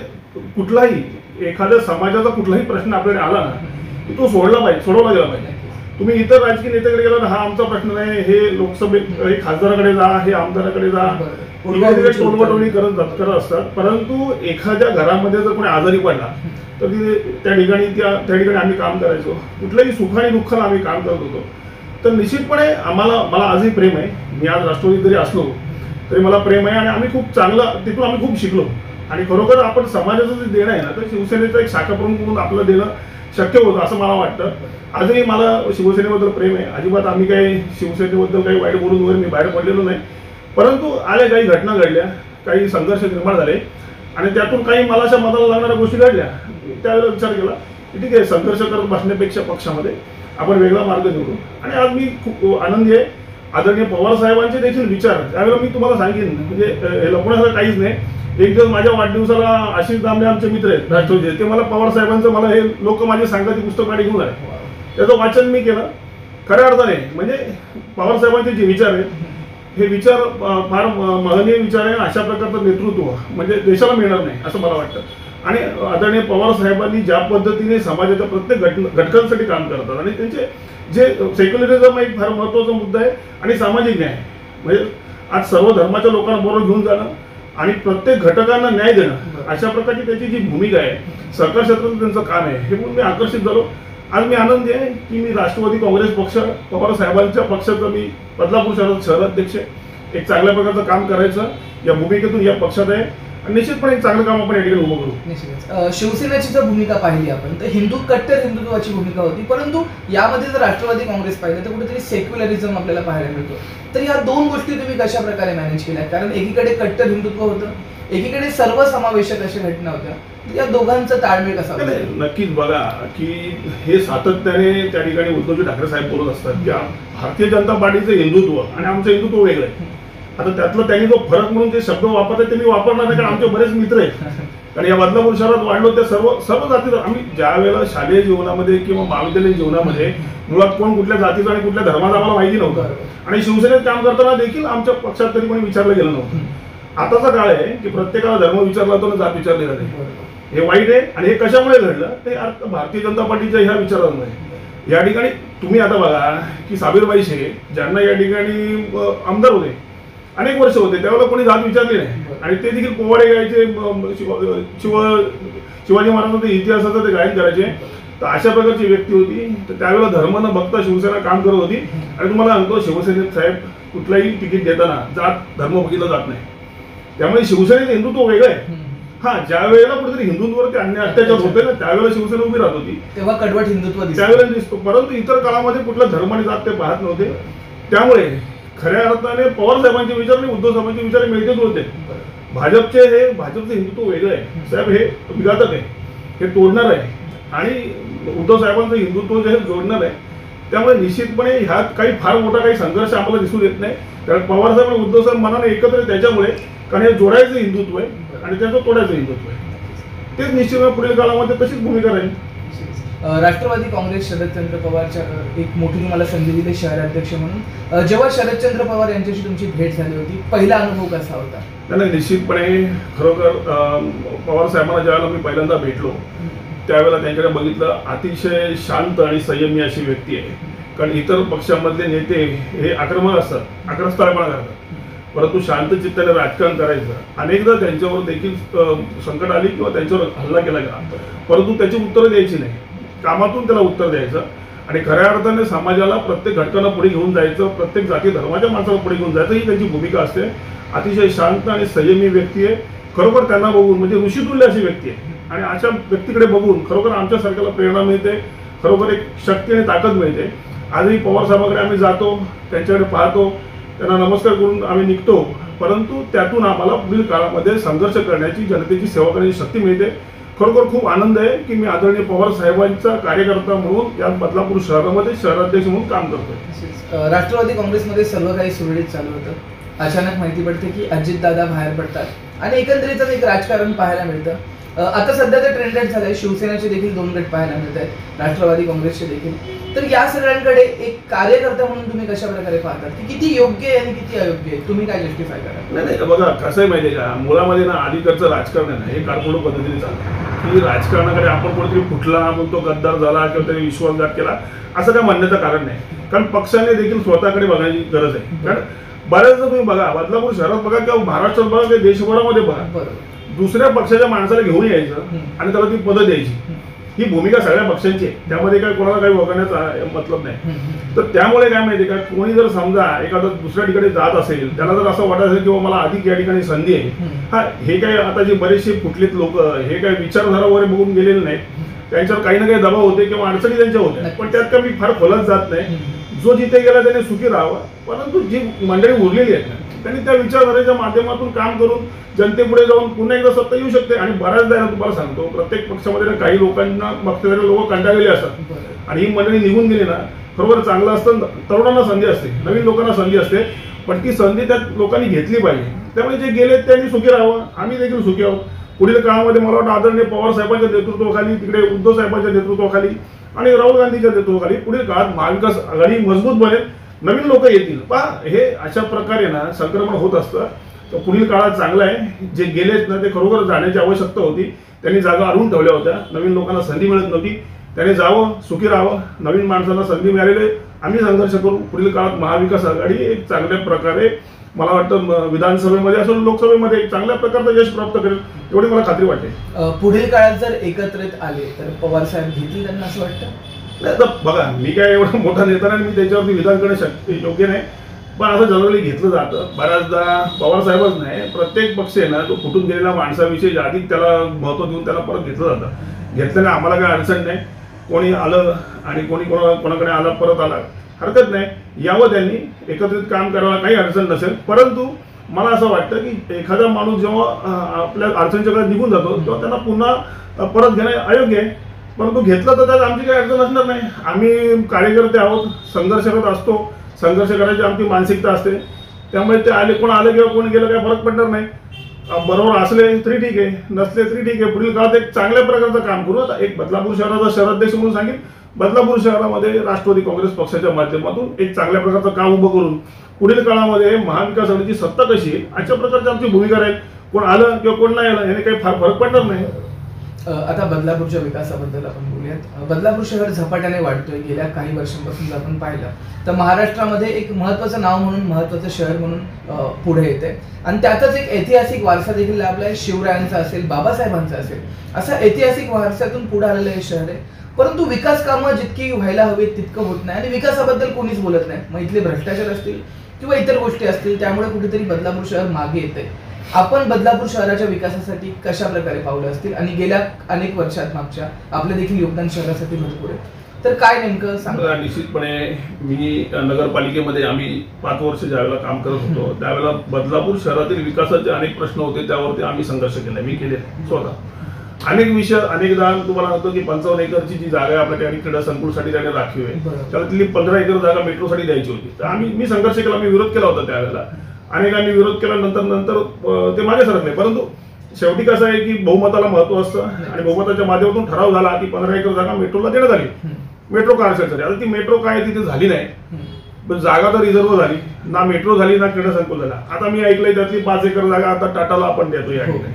Speaker 2: कुठलाही एखाद्या समाजाचा कुठलाही प्रश्न आपल्याकडे आला ना की तो सोडवला गेला पाहिजे. तुम्ही इतर राजकीय नेत्याकडे गेला हा आमचा प्रश्न नाही, हे लोकसभेत हे खासदाराकडे जा, हे आमदाराकडे जा, टोलवटोली करत असतात. परंतु एखाद्या घरामध्ये जर कोणी आजारी पडला तर त्या ठिकाणी आम्ही काम करायचो. कुठल्याही सुख आणि दुःखाला आम्ही काम करत होतो. तर निश्चितपणे मला आजही प्रेम आहे. मी आज राष्ट्रवादी जरी असलो तरी मला प्रेम आहे आणि आम्ही खूप चांगलं तिथून आम्ही खूप शिकलो. आणि खरोखर आपण समाजाचं जे देणं आहे ना, तर शिवसेनेचं एक शाखा प्रमुख म्हणून आपलं देणं शक्य होतं असं मला वाटतं. आजही मला शिवसेनेबद्दल प्रेम आहे. अजिबात आम्ही काही शिवसेनेबद्दल काही वाईट बोलून वगैरे मी बाहेर पडलेलो नाही. परंतु काही घटना घडल्या, काही संघर्ष निर्माण झाले आणि त्यातून काही मला अशा मताला लागणाऱ्या गोष्टी घडल्या. त्यावेळेला विचार केला की ठीक आहे, संघर्ष करत बसण्यापेक्षा पक्षामध्ये आपण वेगळा मार्ग निवडू. आणि आज मी खूप आनंदी आहे. आदरणीय पवार साहेबांचे देखील विचार त्यावेळेला मी तुम्हाला सांगेन, म्हणजे हे लपवण्यासारखं काहीच नाही. एक दिवस माझ्या वाढदिवसाला आशिष दामले आमचे मित्र आहेत राष्ट्रवादी, ते मला पवार साहेबांचं मला हे लोक माझे सांगतात पुस्तक आणि घेऊन आहे, त्याचं वाचन मी केलं. खऱ्या अर्थाने म्हणजे पवार साहेबांचे जे विचार आहेत हे विचार फार महनीय विचार आहे. अशा प्रकारचं नेतृत्व म्हणजे देशाला मिळणार नाही असं मला वाटतं. आणि आदरणीय पवार साहेबांनी ज्या पद्धतीने समाजाच्या प्रत्येक घटकांसाठी काम करतात आणि त्यांचे जे सेक्युलरिझम एक फार महत्त्वाचा मुद्दा आहे आणि सामाजिक न्याय, म्हणजे आज सर्व धर्माच्या लोकांना बरोबर घेऊन जाणं आणि प्रत्येक घटकांना न्याय देणं, अशा प्रकारची त्याची जी भूमिका आहे, सरकार क्षेत्रात त्यांचं काम आहे, हे म्हणून मी आकर्षित झालो. आज मी आनंदी आहे की मी राष्ट्रवादी काँग्रेस पक्ष, पवार साहेबांच्या पक्षाचा मी बदलापूर शहराध्यक्ष, एक चांगल्या प्रकारचं काम करायचं या भूमिकेतून या पक्षात आहे आणि निश्चितपणे एक चांगलं काम आपण या ठिकाणी उभं करू.
Speaker 1: निश्चितच शिवसेनेची जर भूमिका पाहिली आपण तर कट्टर हिंदुत्वाची भूमिका होती, परंतु यामध्ये जर राष्ट्रवादी काँग्रेस पाहिलं तर कुठेतरी सेक्युलरिझम आपल्याला पाहायला मिळतो. तर या दोन गोष्टी तुम्ही कशा प्रकारे मॅनेज केल्या? कारण एकीकडे कट्टर हिंदुत्व होतं, एकीकडे सर्वसमावेशक अशा घटना होत्या. या दोघांचं ताळमेळ कसा होता?
Speaker 2: नक्कीच बघा की हे सातत्याने त्या ठिकाणी उद्धवजी ठाकरे साहेब बोलत असतात की भारतीय जनता पार्टीचं हिंदुत्व आणि आमचं हिंदुत्व वेगळं आहे. आता त्यातलं त्यांनी जो फरक म्हणून जे शब्द वापरतात ते मी वापरणार नाही, कारण आमचे बरेच मित्र आहेत. कारण या बदलापूर शहरात वाढलो त्या सर्व जातीचं आम्ही ज्या वेळेला शालेय जीवनामध्ये किंवा महाविद्यालयीन जीवनामध्ये मुळात कोण कुठल्या जातीचं आणि कुठल्या धर्माचं आम्हाला माहिती नव्हतं आणि शिवसेनेत काम करताना देखील आमच्या पक्षात तरी कोणी विचारलं गेलं नव्हतं. आताचा काळ आहे की प्रत्येकाला धर्म विचारला जातो ना जात विचारली जाते. हे वाईट आहे आणि हे कशामुळे घडलं ते भारतीय जनता पार्टीच्या ह्या विचारांमुळे. या ठिकाणी तुम्ही आता बघा की साबीरबाई शेख ज्यांना या ठिकाणी आमदार होते, अनेक वर्ष होते, त्यावेळेला कोणी जात विचारली नाही. आणि ते देखील पोवाडे गायचे, शिवाजी महाराजांचा इतिहासाचं ते गायन करायचे. तर अशा प्रकारची व्यक्ती होती. तर त्यावेळेला धर्म न बघता शिवसेना काम करत होती. आणि तुम्हाला सांगतो, शिवसेनेत साहेब कुठलाही तिकीट देताना जात धर्म बघितलं जात नाही. त्यामुळे शिवसेनेत हिंदुत्व वेगळं आहे. हा, ज्या वेळेला कुठेतरी हिंदूंवरती अन्याय अत्याचार होते ना, त्यावेळेला शिवसेना उभी राहत होती,
Speaker 1: तेव्हा कडवट हिंदुत्व
Speaker 2: त्यावेळेला दिसतो. परंतु इतर काळामध्ये कुठला धर्म आणि जात ते पाहत नव्हते. त्यामुळे खऱ्या अर्थाने पवार साहेबांचे विचार आणि उद्धव साहेबांचे विचार मिळतेच होते. भाजपचं हिंदुत्व वेगळं आहे साहेब, हे विघातक आहे, हे तोडणार आहे. आणि उद्धव साहेबांचं हिंदुत्व जे जोडणार आहे. त्यामुळे निश्चितपणे ह्यात काही फार मोठा काही संघर्ष आम्हाला दिसून येत नाही. कारण पवार साहेब आणि उद्धव साहेब मनाने एकत्र आहे त्याच्यामुळे, कारण हे जोडायचं हिंदुत्व आहे आणि त्यांचं तोडायचं हिंदुत्व आहे. तेच निश्चितपणे पुढील काळामध्ये तशीच भूमिका राहील.
Speaker 1: राष्ट्रवादी काँग्रेस शरदचंद्र पवारच्या एक मोठी तुम्हाला संधी दिली शहराध्यक्ष म्हणून. जेव्हा शरदचंद्र पवार यांच्याशी तुमची भेट झाली होती, पहिला अनुभव कसा होता?
Speaker 2: नाही, निश्चितपणे खरोखर पवार साहेबांना ज्यावेळेला मी पहिल्यांदा भेटलो त्यावेळेला त्यांच्याकडे बघितलं, अतिशय शांत आणि संयमी अशी व्यक्ती आहे. कारण इतर पक्षामधले नेते हे आक्रमक असतात, आक्रस्ताळपणा करतात, परंतु शांत चित्ताने राजकारण करायचं. अनेकदा त्यांच्यावर देखील संकट आली किंवा त्यांच्यावर हल्ला केला गेला, परंतु त्याची उत्तरं द्यायची नाही, कामातून त्याला उत्तर द्यायचं. आणि खऱ्या अर्थाने समाजाला प्रत्येक घटकांना पुढे घेऊन जायचं, प्रत्येक जाती धर्माच्या माणसाला पुढे घेऊन जायचं, ही त्यांची भूमिका असते. अतिशय शांत आणि संयमी व्यक्ती आहे. खरोखर त्यांना बघून म्हणजे ऋषितुल्य अशी व्यक्ती आहे. आणि अशा व्यक्तीकडे बघून खरोखर आमच्यासारख्याला प्रेरणा मिळते, खरोखर एक शक्ती आणि ताकद मिळते. आजही पवार साहेबांकडे आम्ही जातो, त्यांच्याकडे पाहतो, त्यांना नमस्कार करून आम्ही निघतो. परंतु त्यातून आम्हाला पुढील काळामध्ये संघर्ष करण्याची, जनतेची सेवा करण्याची शक्ती मिळते. खरोखर खूप आनंद आहे की मी आदरणीय पवार साहेबांचा कार्यकर्ता म्हणून या बदलापूर शहरामध्ये शहराध्यक्ष म्हणून काम करतोय.
Speaker 1: राष्ट्रवादी काँग्रेसमध्ये सर्व काही सुरळीत चालू होतं. अचानक माहिती पडते की अजितदादा बाहेर पडतात आणि एकंदरीतच एक राजकारण पाहायला मिळतं. आता सध्या ते ट्रेंडेड झालंय. शिवसेनेचे देखील 2 गट पाहायला मिळत आहेत, राष्ट्रवादी काँग्रेसचे देखील. तर या सगळ्यांकडे एक कार्यकर्ता म्हणून तुम्ही कशा प्रकारे पाहतात की किती योग्य आहे आणि किती अयोग्य आहे? तुम्ही काय जस्टिफाय करा?
Speaker 2: नाही, बघा कसं आहे माहितीये का, मुळामध्ये ना अलीकडचं राजकारण आहे ना, हे कारपोड पद्धतीने चालतं. की राजकारणाकडे आपण कोणतरी फुटला म्हणून तो गद्दार झाला किंवा त्याने विश्वासघात केला असं काय म्हणण्याचं कारण नाही. कारण पक्षाने देखील स्वतःकडे बघायची गरज आहे. कारण बऱ्याचदा तुम्ही बघा, बदलापूर शहरात बघा किंवा महाराष्ट्रात बघा किंवा देशभरामध्ये बघा, दुसऱ्या पक्षाच्या माणसाला घेऊन यायचं आणि त्याला ती पदं द्यायची, ही भूमिका सगळ्या पक्षांची आहे. त्यामध्ये काय कोणाला काही वगळण्याचा मतलब नाही. तर त्यामुळे काय माहिती का, कोणी जर समजा एखादा दुसऱ्या ठिकाणी जात असेल, त्याला जर असं वाटत असेल किंवा मला अधिक या ठिकाणी संधी आहे, हा, हे काय आता जे बरेचसे फुटलेत लोक, हे काय विचारधारा वगैरे बघून गेलेले नाहीत, त्यांच्यावर काही ना काही दबाव होते किंवा अडचणी त्यांच्या होत्या. पण त्यात काय मी फार खोलात जात नाही. जो जिथे गेला त्याने सुखी राहावा. परंतु जी मंडळी उरलेली आहेत त्यांनी त्या विचारधारेच्या माध्यमातून काम करून जनतेपुढे जाऊन पुन्हा एकदा सत्ता येऊ शकते. आणि बऱ्याचदा तुम्हाला सांगतो, प्रत्येक पक्षामध्ये काही लोकांना बघते लोक कंटाळलेले असतात आणि ही मंडळी निघून गेली ना, खरोबर चांगलं असतं. तरुणांना संधी असते, नवीन लोकांना संधी असते, पण ती संधी त्या लोकांनी घेतली पाहिजे. त्यामुळे जे गेले त्यांनी सुखी राहावं, आम्ही देखील सुखी आहोत. पुढील काळामध्ये मला वाटतं आदरणीय पवार साहेबांच्या नेतृत्वाखाली, तिकडे उद्धव साहेबांच्या नेतृत्वाखाली आणि राहुल गांधीच्या नेतृत्वाखाली पुढील काळात महाविकास आघाडी मजबूत बनेल, नवीन लोक येतील. पहा, हे अशा प्रकारे ना संक्रमण होत असतं. तर पुढील काळात चांगलं आहे. जे गेलेत ना, ते खरोखर जाण्याची आवश्यकता होती. त्यांनी जागा अडवून ठेवल्या होत्या, नवीन लोकांना संधी मिळत नव्हती. त्यांनी जावं, सुखी राहावं, नवीन माणसांना संधी मिळालेली. आम्ही संघर्ष करू. पुढील काळात महाविकास आघाडी एक चांगल्या प्रकारे, मला वाटतं विधानसभेमध्ये असो लोकसभेमध्ये एक चांगल्या प्रकारचं यश प्राप्त करेल, एवढी मला खात्री वाटते.
Speaker 1: पुढील काळात जर एकत्रित आले तर पवार साहेब घेतील त्यांना असं वाटतं?
Speaker 2: नाही, तर बघा, मी काय एवढा मोठा नेता नाही, मी त्याच्यावरती विधान करणे योग्य नाही. पण असं जनरली घेतलं जातं. बऱ्याचदा पवार साहेबच नाही, प्रत्येक पक्ष आहे ना, तो फुटून गेलेल्या माणसाविषयी अधिक त्याला महत्त्व देऊन त्याला परत घेतलं जातं. घेतल्याने आम्हाला काही अडचण नाही. कोणी आलं आणि कोणाकडे आला परत आला, हरकत नाही. यावं त्यांनी एकत्रित काम करायला काही अडचण नसेल. परंतु मला असं वाटतं की एखादा माणूस जेव्हा आपल्या अडचणीच्या काळात निघून जातो तेव्हा त्यांना पुन्हा परत घेणं अयोग्य आहे. परंतु घेतलं तर त्यात आमची काही अडचण असणार नाही. आम्ही कार्यकर्ते आहोत, संघर्ष करत असतो, संघर्ष करायची आमची मानसिकता असते. त्यामुळे ते आले, कोण आलं किंवा कोण गेलं काही फरक पडणार नाही. बरोबर असले तरी ठीक आहे, नसले तरी ठीक आहे. पुढील काळात एक चांगल्या प्रकारचं काम करू. आता एक बदलापूर शहराचा शहराध्यक्ष म्हणून सांगेन, बदलापूर शहरामध्ये राष्ट्रवादी काँग्रेस पक्षाच्या माध्यमातून एक चांगल्या प्रकारचं काम उभं करून पुढील काळामध्ये महाविकास आघाडीची सत्ता कशी आहे अशा प्रकारची आमची भूमिका राहील. कोण आलं किंवा कोण नाही आलं याने काही फार फरक पडणार नाही.
Speaker 1: आता बदलापूरच्या विकासाबद्दल आपण बोलूयात. बदलापूर शहर झपाट्याने वाढतोय. गेल्या काही वर्षांपासून जर आपण पाहिलं तर महाराष्ट्रामध्ये एक महत्त्वाचं नाव म्हणून, महत्त्वाचं शहर म्हणून पुढे येते आणि त्यातच एक ऐतिहासिक वारसा देखील लाभला आहे. शिवरायांचा असेल, बाबासाहेबांचा असेल, असा ऐतिहासिक वारसातून पुढे आलेलं हे शहर आहे. परंतु विकास कामं जितकी व्हायला हवीत तितकं होत नाही आणि विकासाबद्दल कोणीच बोलत नाही. मग इथले भ्रष्टाचार असतील किंवा इतर गोष्टी असतील, त्यामुळे कुठेतरी बदलापूर शहर मागे येते. आपण बदलापूर शहराच्या विकासासाठी कशा प्रकारे पावलं असतील आणि गेल्या अनेक वर्षात मागच्या आपलं देखील योगदान शहरासाठी भरपूर आहे, तर काय नेमकं सांगा.
Speaker 2: निश्चितपणे मी नगरपालिकेमध्ये आम्ही 5 वर्ष ज्यावेळेला काम करत होतो त्यावेळेला बदलापूर शहरातील विकासाचे अनेक प्रश्न होते, त्यावरती आम्ही संघर्ष केला. मी केले स्वतः अनेक विषय. अनेकदा तुम्हाला होतं की 55 एकरची जी जागा आहे आपल्या ठिकाणी क्रीडा संकुलसाठी त्याने राखीव आहे, त्यातली 15 एकर जागा मेट्रोसाठी द्यायची होती. तर मी संघर्ष केला, मी विरोध केला होता त्यावेळेला. अनेकांनी विरोध केल्यानंतर ते मागे सरकले. परंतु शेवटी कसं आहे की बहुमताला महत्व असतं आणि बहुमताच्या माध्यमातून ठराव झाला की 15 एकर जागा मेट्रोला देण्यात आली, मेट्रो कारशेडसाठी. आता ती मेट्रो काय तिथे झाली नाही, पण जागा तर रिझर्व झाली, ना मेट्रो झाली ना क्रीडा संकुल झाला. आता मी ऐकलंय त्यातली 5 एकर जागा आता टाटाला आपण देतो या ठिकाणी.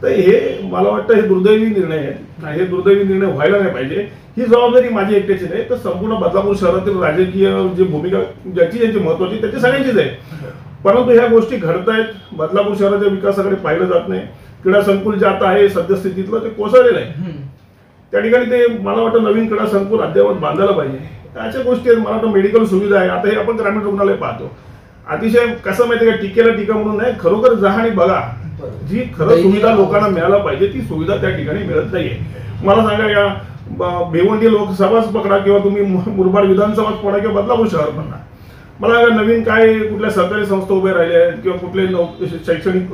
Speaker 2: तर हे मला वाटतं हे दुर्दैवी निर्णय आहे. हे दुर्दैवी निर्णय व्हायला नाही पाहिजे. ही जबाबदारी माझी एकट्याची नाही, तर संपूर्ण बदलापूर शहरातील राजकीय जी भूमिका ज्याची महत्वाची त्याची सगळ्यांचीच आहे. परंतु ह्या गोष्टी घडत आहेत. बदलापूर शहराच्या विकासाकडे पाहिलं जात नाही. क्रीडा संकुल जे आता आहे सद्यस्थितीतलं ते कोसळलेलं आहे. त्या ठिकाणी ते मला वाटतं नवीन क्रीडा संकुल अद्यावत बांधायला पाहिजे. अशा गोष्टी आहेत. मला वाटतं मेडिकल सुविधा आहे. आता हे आपण ग्रामीण रुग्णालय पाहतो. अतिशय कसं माहिती का, टिकेला टीका म्हणून नाही, खरोखर जा आणि बघा. जी खरं सुविधा लोकांना मिळायला पाहिजे ती सुविधा त्या ठिकाणी मिळत नाहीये. मला सांगा, या भिवंडी लोकसभाच पकडा किंवा तुम्ही मुरबाड विधानसभाच पकडा किंवा बदलापूर शहर पकडा, मला नवीन काय कुठल्या सरकारी संस्था उभे राहिले आहेत किंवा कुठले शैक्षणिक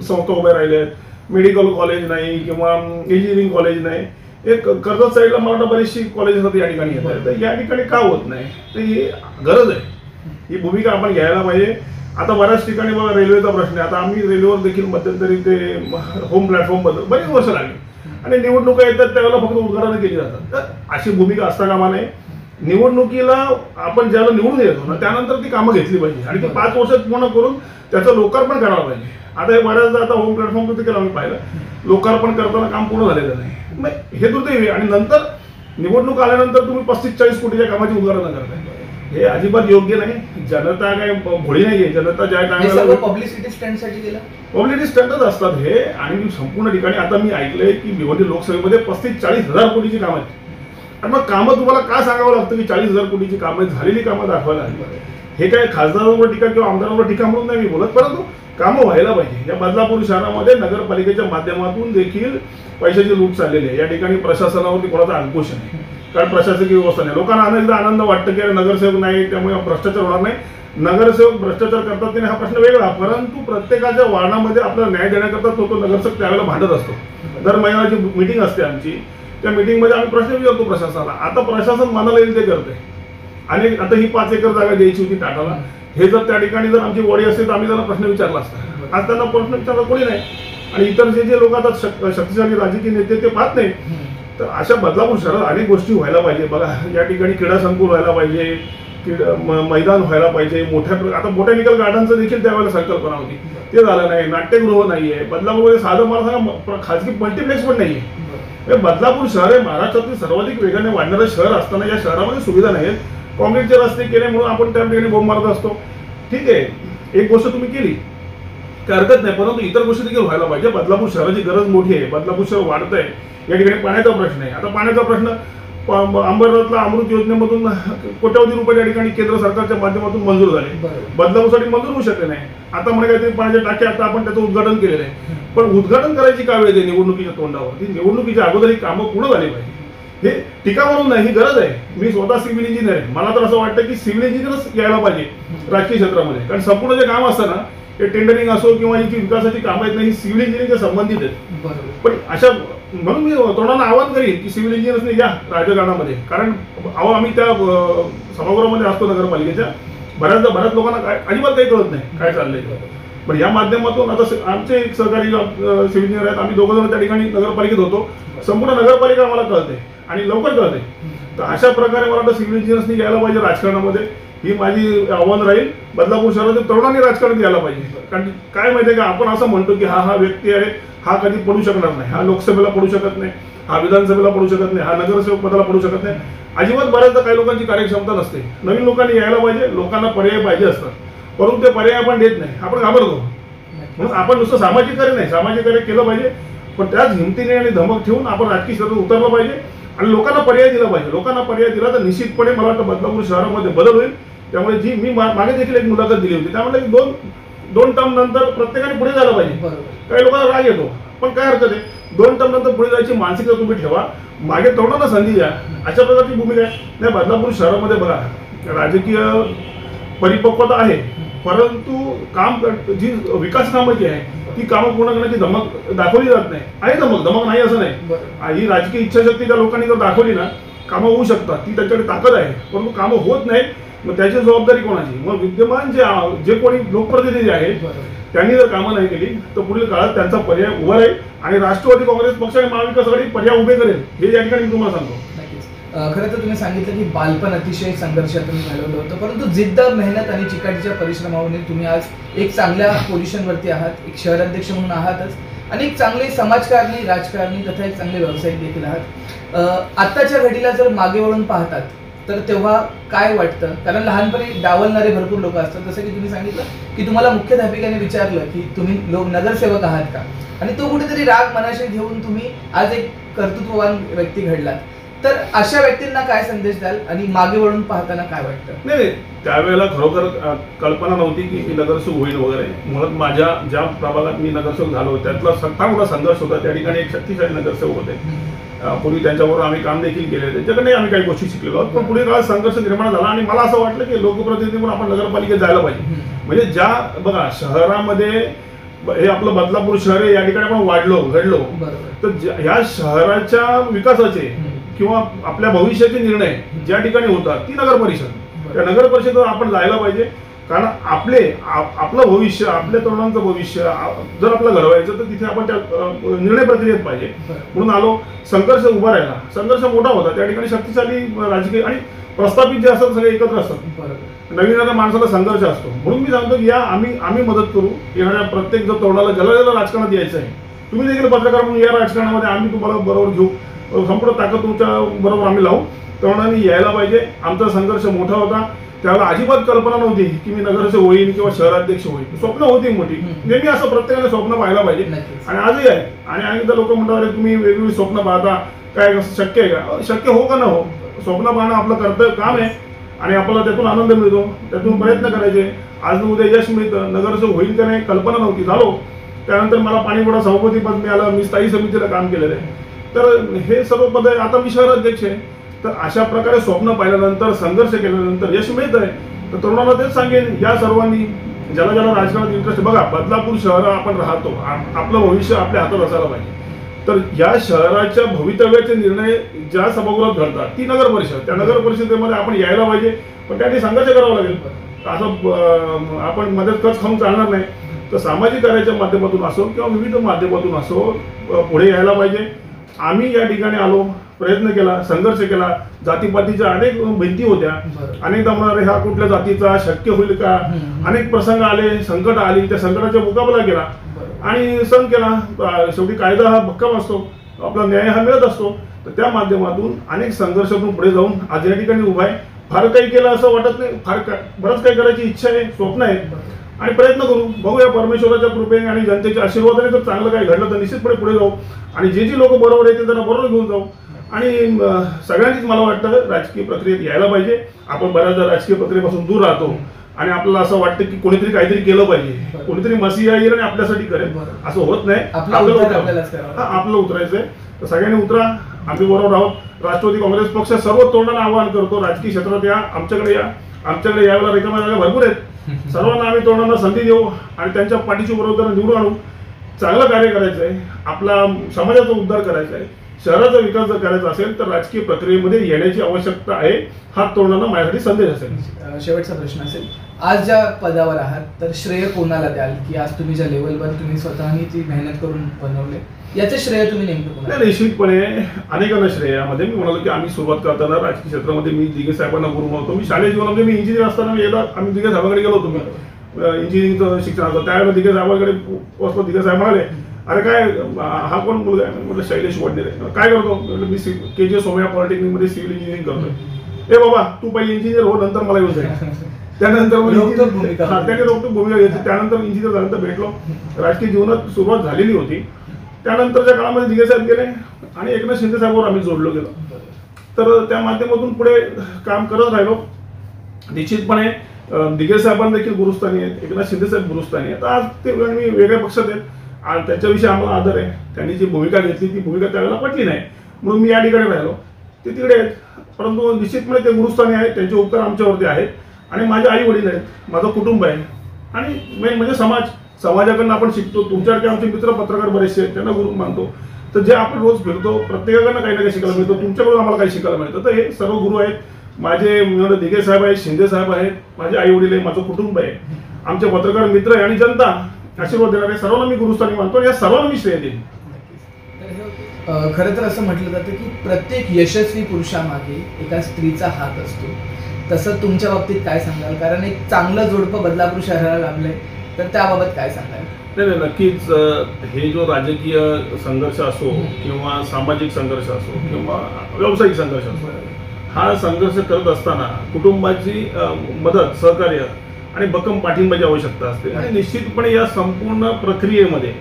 Speaker 2: संस्था उभे राहिले आहेत, मेडिकल कॉलेज नाही किंवा इंजिनिअरिंग कॉलेज नाही. एक कर्जत साईडला मला वाटतं बरीचशी कॉलेजेस या ठिकाणी येत आहेत. तर या ठिकाणी का होत नाही, तर ही गरज आहे. ही भूमिका आपण घ्यायला पाहिजे. आता बऱ्याच ठिकाणी बघा रेल्वेचा प्रश्न आहे. आता आम्ही रेल्वेवर देखील मध्यंतरी ते होम प्लॅटफॉर्म बद्दल बरीच वर्ष लागली आणि निवडणुका येतात त्यावेळेला फक्त उद्घाटनं केली जातात. तर अशी भूमिका असता कामा नये. निवडणुकीला आपण ज्याला निवडून येतो ना त्यानंतर ती कामं घेतली पाहिजे आणि ती 5 वर्षात पूर्ण करून त्याचं लोकार्पण करायला पाहिजे. आता हे बऱ्याचदा आता होम प्लॅटफॉर्म तिथे केलं आम्ही पाहिलं, लोकार्पण करताना काम पूर्ण झालेलं नाही. मग हे दुर्दैवी. आणि नंतर निवडणूक आल्यानंतर तुम्ही 35-40 कोटीच्या कामाची उद्घाटनं करताय, हे अजिबात योग्य नाही. जनता काय भोळी नाहीये. जनता ज्या टायमाला
Speaker 1: पब्लिसिटी स्टंटसाठी केलं,
Speaker 2: पब्लिसिटी स्टंटच असतात हे. आणि संपूर्ण ठिकाणी आता मी ऐकलंय की भिवंडी लोकसभेमध्ये 35-40 हजार कोटीची कामं आहेत. आणि मग कामं तुम्हाला का सांगावं लागतं की 40,000 कोटीची कामं, झालेली कामं दाखवायला लागली. हे काय खासदारांवर टीका किंवा आमदारांवर टीका म्हणून नाही मी बोलत, परंतु कामं व्हायला पाहिजे. या बदलापूर शहरामध्ये नगरपालिकेच्या माध्यमातून देखील पैशाची लूट चाललेली आहे. या ठिकाणी प्रशासनावरती कोणाचा अंकुश नाही, कारण प्रशासकीय व्यवस्था नाही. लोकांना अनेकदा आनंद वाटतं की नगरसेवक नाही त्यामुळे भ्रष्टाचार होणार नाही. नगरसेवक भ्रष्टाचार करतात त्याने हा प्रश्न वेगळा, परंतु प्रत्येकाच्या वार्डामध्ये आपल्याला न्याय देण्याकरता तो नगरसेवक त्यावेळेला भांडत असतो. दर महिन्याची मीटिंग असते आमची, त्या मीटिंगमध्ये आम्ही प्रश्न विचारतो प्रशासनाला. आता प्रशासन मनाला येईल ते करते. आणि आता ही 5 एकर जागा द्यायची होती टाटाला, हे जर त्या ठिकाणी जर आमची वडी असते तर आम्ही त्यांना प्रश्न विचारला असता. आज त्यांना प्रश्न विचारला कोणी नाही. आणि इतर जे लोक आता शक्तिशाली राजकीय नेते ते पाहत नाही. तर अशा बदलापूर शहरात अनेक गोष्टी व्हायला पाहिजे. बघा, या ठिकाणी क्रीडा संकुल व्हायला पाहिजे, मैदान व्हायला पाहिजे. आता बोटॅनिकल गार्डनचं देखील त्यावेळेला संकल्पना होती, ते झालं नाही. नाट्यगृह नाहीये बदलापूरमध्ये. साधं मला सांगा, खाजगी मल्टिप्लेक्स पण नाहीये. बदलापूर शहर हे महाराष्ट्रातील सर्वाधिक वेगाने वाढणारं शहर असताना या शहरामध्ये सुविधा नाहीत. काँक्रीटचे रस्ते केले म्हणून आपण त्या ठिकाणी बोंब मारत असतो. ठीक आहे, एक गोष्ट तुम्ही केली काय हरकत नाही, परंतु इतर गोष्टी देखील व्हायला पाहिजे. बदलापूर शहराची गरज मोठी आहे. बदलापूर शहर वाढतंय. या ठिकाणी पाण्याचा प्रश्न आहे. आता पाण्याचा प्रश्न अंबरनाथला अमृत योजनेमधून कोट्यवधी रुपये या ठिकाणी केंद्र सरकारच्या माध्यमातून मंजूर झाले, बदलापूरसाठी मंजूर होऊ शकले नाही. आता म्हणे काहीतरी पाण्याच्या टाक्या, आता आपण त्याचं उद्घाटन केलेलं आहे. पण उद्घाटन करायची का वेळ आहे निवडणुकीच्या तोंडावर? निवडणुकीच्या अगोदर ही कामं पूर्ण झाली पाहिजे. हे टीका म्हणून नाही, ही गरज आहे. मी स्वतः सिव्हिल इंजिनियर आहे. मला तर असं वाटतं की सिव्हिल इंजिनियरच यायला पाहिजे राजकीय क्षेत्रामध्ये, कारण संपूर्ण जे काम असतं ना, हे टेंडरिंग असो किंवा ही जी विकासाची कामं आहेत ना, ही सिव्हिल इंजिनिअरिंगच्या संबंधित आहेत. पण अशा म्हणून मी तोंडाला आवाहन करीन की सिव्हिल इंजिनियर्सने या राजकारणामध्ये, कारण आम्ही त्या सभागृहामध्ये असतो नगरपालिकेच्या, बऱ्याच लोकांना अजिबात काही कळत नाही काय चाललंय. पण या माध्यमातून आता आमचे एक सहकारी सिव्हिल इंजिनियर आहेत, आम्ही 2 जण त्या ठिकाणी नगरपालिकेत होतो. संपूर्ण नगरपालिका आम्हाला कळते आणि लवकर कळते. तर अशा प्रकारे मला वाटतं सिव्हिल इंजिनियर्सनी यायला पाहिजे राजकारणामध्ये. ही माझी आव्हान राहील. बदलापूर शहरातील तरुणांनी राजकारणात यायला पाहिजे. कारण काय माहितीये का, आपण असं म्हणतो की हा व्यक्ती आहे, हा कधी पडू शकणार नाही, हा लोकसभेला पडू शकत नाही, हा विधानसभेला पडू शकत नाही, हा नगरसेवक पदाला पडू शकत नाही. अजिबात बऱ्याचदा काही लोकांची कार्यक्षमता नसते. नवीन लोकांनी यायला पाहिजे. लोकांना पर्याय पाहिजे असतात, परंतु ते पर्याय आपण देत नाही, आपण घाबरतो. म्हणून आपण नुसतं सामाजिक कार्य नाही, सामाजिक कार्य केलं पाहिजे, पण त्याच हिमतीने आणि धमक ठेवून आपण राजकीय क्षेत्रात उतरलं पाहिजे आणि लोकांना पर्याय दिला पाहिजे. लोकांना पर्याय दिला तर निश्चितपणे मला वाटतं बदलापूर शहरामध्ये बदल होईल. त्यामुळे जी मी मागे देखील एक मुलाखत दिली होती, त्यामुळे की दोन टर्म नंतर प्रत्येकाने पुढे जायला पाहिजे. काही लोकांना राग येतो, पण काय हरकत आहे, 2 टर्म नंतर पुढे जायची मानसिकता तुम्ही ठेवा. मागे तरुणांना संधी द्या. अशा प्रकारची भूमिका आहे. नाही, बदलापूर शहरामध्ये बघा राजकीय परिपक्वता आहे, परंतु जी विकास कामं जी आहे ती कामं पूर्ण करण्याची धमक दाखवली जात नाही. आहे धमक नाही असं नाही. ही राजकीय इच्छाशक्ती त्या लोकांनी जर दाखवली ना, कामं होऊ शकतात, ती त्यांच्याकडे ताकद आहे, परंतु कामं होत नाही. मग त्याची जबाबदारी कोणाची? मग विद्यमान जे कोणी लोकप्रतिनिधी आहेत त्यांनी जर कामं नाही केली तर पुढील काळात त्यांचा पर्याय उभा राहील आणि राष्ट्रवादी काँग्रेस पक्ष आणि महाविकास आघाडी पर्याय उभे करेल, हे या ठिकाणी मी तुम्हाला सांगतो.
Speaker 1: खरं तर तुम्ही सांगितलं की बालपण अतिशय संघर्षातून घालवलं होतं, परंतु जिद्द, मेहनत आणि चिकाटीच्या परिश्रमामुळे तुम्ही आज एक चांगल्या पोझिशनवरती आहात. एक शहर अध्यक्ष म्हणून आहातच आणि एक चांगले समाजकारणी, राजकारणी तथा एक चांगले व्यावसायिक देखील आहात. आत्ताच्या घडीला जर मागे वळून पाहतात तर तेव्हा काय वाटतं? कारण लहानपणी डावलणारे भरपूर लोक असतात. जसं की तुम्ही सांगितलं की तुम्हाला मुख्याध्यापिकाने विचारलं की तुम्ही नगरसेवक आहात का, आणि तो कुठेतरी राग मनाशी घेऊन तुम्ही आज एक कर्तृत्ववान व्यक्ती घडलात. तर अशा व्यक्तींना काय संदेश द्याल आणि मागे वळून पाहताना काय वाटतं?
Speaker 2: नाही, त्यावेळेला खरोखर कल्पना नव्हती की मी नगरसेवक होईल वगैरे. मुळात माझ्या ज्या प्रभागात मी नगरसेवक झालो त्यातला फार मोठा संघर्ष होता. त्या ठिकाणी एक शक्तिशाली नगरसेवक होते. पूर्वी त्यांच्याबरोबर आम्ही काम देखील केले, त्यांच्याकडे आम्ही काही गोष्टी शिकलेलो आहोत. पण पुढे काळात संघर्ष निर्माण झाला आणि मला असं वाटलं की लोकप्रतिनिधी म्हणून आपण नगरपालिकेत जायला पाहिजे. म्हणजे बघा शहरामध्ये हे आपलं बदलापूर शहर आहे, या ठिकाणी आपण वाढलो घडलो, तर ह्या शहराच्या विकासाचे किंवा आपल्या भविष्याचे निर्णय ज्या ठिकाणी होतात ती नगर परिषद, त्या नगर परिषदेवर आपण जायला पाहिजे. कारण आपलं भविष्य, आपल्या तरुणांचं भविष्य जर आपलं घडवायचं तर तिथे आपण त्या निर्णय प्रक्रियेत पाहिजे. म्हणून आलो. संघर्ष उभा राहिला, संघर्ष मोठा होता. त्या ठिकाणी शक्तिशाली राजकीय आणि प्रस्थापित जे असतात सगळे एकत्र असतात. नवीन येणाऱ्या माणसाला संघर्ष असतो. म्हणून मी सांगतो की आम्ही मदत करू. येणाऱ्या प्रत्येक जर तरुणाला ज्याला राजकारणात यायचं आहे, तुम्ही देखील पत्रकार म्हणून या राजकारणामध्ये, आम्ही तुम्हाला बरोबर घेऊ, संपूर्ण ताकद तुमच्या बरोबर आम्ही लावू. तरुणांनी यायला पाहिजे. आमचा संघर्ष मोठा होता. त्यावेळेला अजिबात कल्पना नव्हती की मी नगरसेवक होईन किंवा शहराध्यक्ष होईल. स्वप्न होती मोठी. नेहमी असं प्रत्येकाने स्वप्न पाहायला पाहिजे आणि आजही आहे. आणि अनेकदा लोक म्हणतात तुम्ही वेगवेगळी स्वप्न पाहता, काय शक्य आहे का? शक्य हो का न हो, स्वप्न पाहणं आपलं कर्तव्य काम आहे आणि आपल्याला त्यातून आनंद मिळतो, त्यातून प्रयत्न करायचे. आज उद्या यश मिळतं. नगरसेवक होईल का नाही कल्पना नव्हती, झालो. त्यानंतर मला पाणीपुरवठा सभापती पद मिळालं, मी स्थायी समितीला काम केलेलं आहे. तर हे सर्व पद आहे. आता मी शहराध्यक्ष आहे. तर अशा प्रकारे स्वप्न पाहिल्यानंतर, संघर्ष केल्यानंतर यश मिळत आहे. तर तरुणांना तेच सांगेन, या सर्वांनी ज्याला राजकारणात इंटरेस्ट, बघा बदलापूर शहर आपण राहतो, आपलं भविष्य आपल्या हातात असायला पाहिजे. तर या शहराच्या भवितव्याचे निर्णय ज्या सभागृहात घडतात ती नगर परिषद, त्या नगर परिषदेमध्ये आपण यायला पाहिजे. पण त्यासाठी संघर्ष करावा लागेल. असं आपण मदत कच खाऊन चालणार नाही. तर सामाजिक कार्याच्या माध्यमातून असो किंवा विविध माध्यमातून असो पुढे यायला पाहिजे. आम्ही या ठिकाणी आलो, प्रयत्न केला, संघर्ष केला. जातीपातीच्या अनेक भिंती होत्या. अनेकदा म्हणणारे हा कुठल्या जातीचा, शक्य होईल का? अनेक प्रसंग आले, संकट आली, त्या संकटाचा मुकाबला केला आणि सण केला. शेवटी कायदा हा भक्कम असतो, आपला न्याय हा मिळत असतो. तर त्या माध्यमातून अनेक संघर्षातून पुढे जाऊन आज या ठिकाणी उभा आहे. फार काही केलं असं वाटत नाही, बरंच काही करायची इच्छा आहे, स्वप्न आहे आणि प्रयत्न करू. बघूया परमेश्वराच्या कृपेने आणि जनतेच्या आशीर्वादाने जर चांगलं काही घडलं तर निश्चितपणे पुढे जाऊ आणि जे लोक बरोबर येतील त्यांना बरोबर घेऊन जाऊ. आणि सगळ्यांनीच मला वाटतं राजकीय प्रक्रियेत यायला पाहिजे. आपण बऱ्याचदा राजकीय प्रक्रियेपासून दूर राहतो आणि आपल्याला असं वाटतं की कोणीतरी काहीतरी केलं पाहिजे, कोणीतरी मसीहा येईल आणि आपल्यासाठी करेल. असं होत नाही. आपलं उतरायचंय. तर सगळ्यांनी उतरा, आम्ही बरोबर आहोत. राष्ट्रवादी काँग्रेस पक्ष सर्व तरुणांना आवाहन करतो, राजकीय क्षेत्रात या, आमच्याकडे या. आमच्याकडे यावेळेला रिकाम्या जागा भरपूर आहेत. सर्वांना आम्ही तरुणांना संधी देऊ आणि त्यांच्या पाठीशी बरोबर निवडून आणू. चांगलं कार्य करायचं आहे, आपला समाजाचा उद्धार करायचा आहे. शहराचा विकास जर करायचा असेल तर राजकीय प्रक्रियेमध्ये येण्याची आवश्यकता आहे. हा तरुणांना माझ्यासाठी संदेश असेल.
Speaker 1: शेवटचा प्रश्न असेल, आज ज्या पदावर आहात तर श्रेय कोणाला द्याल, की आज तुम्ही ज्या लेवलवर तुम्ही स्वतःनी ती मेहनत करून बनवले, याचे श्रेय तुम्ही नेमकं कोणाला?
Speaker 2: नाही, निश्चितपणे अनेकांना श्रेय. यामध्ये मी म्हणालो की आम्ही सुरुवात करताना राजकीय क्षेत्रामध्ये मी दिघे साहेबांना गुरु मानतो. मी शालेय जीवनामध्ये मी इंजिनियर असताना एकदा आम्ही दिघे साहेबांकडे गेलो होतो. मी इंजिनिअरिंगचं शिक्षण होतं त्यावेळेला दिघे साहेबांकडे पोहोचलो. दिघे साहेब म्हणाले, अरे काय हा कोण मुलगा आहे? म्हटलं शैलेश वडनेरे. काय करतो? मी KG सोमय्या पॉलिटेक्निकमध्ये सिव्हिल इंजिनिअरिंग करतोय. ए बाबा तू पहिले इंजिनियर हो, नंतर मला येऊन जाईल. त्यानंतर त्याने रोखतो भूमिका घेतली. त्यानंतर इंजिनियर झाल्यानंतर भेटलो. राजकीय जीवनात सुरुवात झालेली होती. त्यानंतरच्या काळामध्ये दिघे साहेब गेले आणि एकनाथ शिंदे साहेबांवर आम्ही जोडलो गेलो. तर त्या माध्यमातून पुढे काम करत राहिलो. निश्चितपणे दिघे साहेबांना देखील गुरुस्थानी आहेत, एकनाथ शिंदे साहेब गुरुस्थानी आहेत. आज ते मी वेगळ्या पक्षात आहेत आणि त्याच्याविषयी आम्हाला आदर आहे. त्यांनी जी भूमिका घेतली ती भूमिका त्यावेळेला पटली नाही म्हणून मी या ठिकाणी राहिलो. ते तिकडे आहेत, परंतु निश्चितपणे ते गुरुस्थानी आहेत. त्यांचे उपकार आमच्यावरती आहेत आणि माझे आई वडील आहेत, माझं कुटुंब आहे आणि मेन म्हणजे समाजाकडनं आपण शिकतो. तुमच्यासारखे आमचे मित्र पत्रकार बरेचसे आहेत, त्यांना गुरु मानतो. तर जे आपण रोज फिरतो प्रत्येकाकडनं काही ना काही शिकायला मिळतं. तुमच्याकडून आम्हाला काही शिकायला मिळतं. तर हे सर्व गुरु आहेत. माझे दिघे साहेब आहेत, शिंदे साहेब आहेत, माझे आई वडील आहे, माझं कुटुंब आहे, आमचे पत्रकार मित्र आहे आणि जनता आशीर्वाद देणारे सर्वांना मी गुरुस्थानी मानतो. या सर्वांना मी श्रेय देईन.
Speaker 1: खरं तर असं म्हटलं जातं की प्रत्येक यशस्वी पुरुषामागे एका स्त्रीचा हात असतो. तसं तुमच्या बाबतीत काय सांगाल? कारण एक चांगलं जोडपं बदलापूर शहराला लाभलंय, तर त्याबाबत काय सांगाल?
Speaker 2: नाही, नक्कीच. हे जो राजकीय संघर्ष असो किंवा सामाजिक संघर्ष असो किंवा व्यावसायिक संघर्ष असो, हा संघर्ष करत असताना कुटुंबाची मदत, सहकार्य आणि भक्कम पाठिंबाची आवश्यकता असते. आणि निश्चितपणे या संपूर्ण प्रक्रियेमध्ये,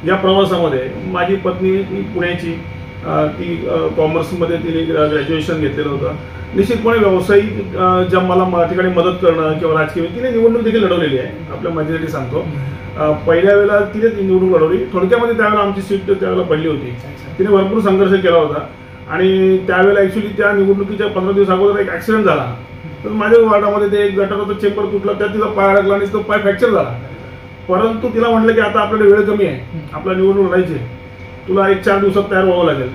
Speaker 2: या प्रवासामध्ये माझी पत्नी पुण्याची, ती कॉमर्समध्ये तिने ग्रॅज्युएशन घेतलेलं होतं. निश्चितपणे व्यावसायिक ज्या मला ठिकाणी मदत करणं किंवा राजकीय, तिने निवडणूक देखील लढवलेली आहे. आपल्या माझ्यासाठी सांगतो, पहिल्या वेळेला तिने निवडणूक लढवली. थोडक्यामध्ये त्यावेळेला आमची सीट त्यावेळेला पडली होती. तिने भरपूर संघर्ष केला होता आणि त्यावेळेला ॲक्च्युली त्या निवडणुकीच्या 15 दिवस अगोदर एक ॲक्सिडेंट झाला. तर माझ्या वार्डामध्ये ते एक गटाराचा चेंबर तुटला, त्यात तिचा पाय अडकला आणि तो पाय फ्रॅक्चर झाला. परंतु तिला म्हटलं की आता आपल्याकडे वेळ कमी आहे, आपला निवडणूक लढायची, तुला 1-4 दिवसात तयार व्हावं लागेल.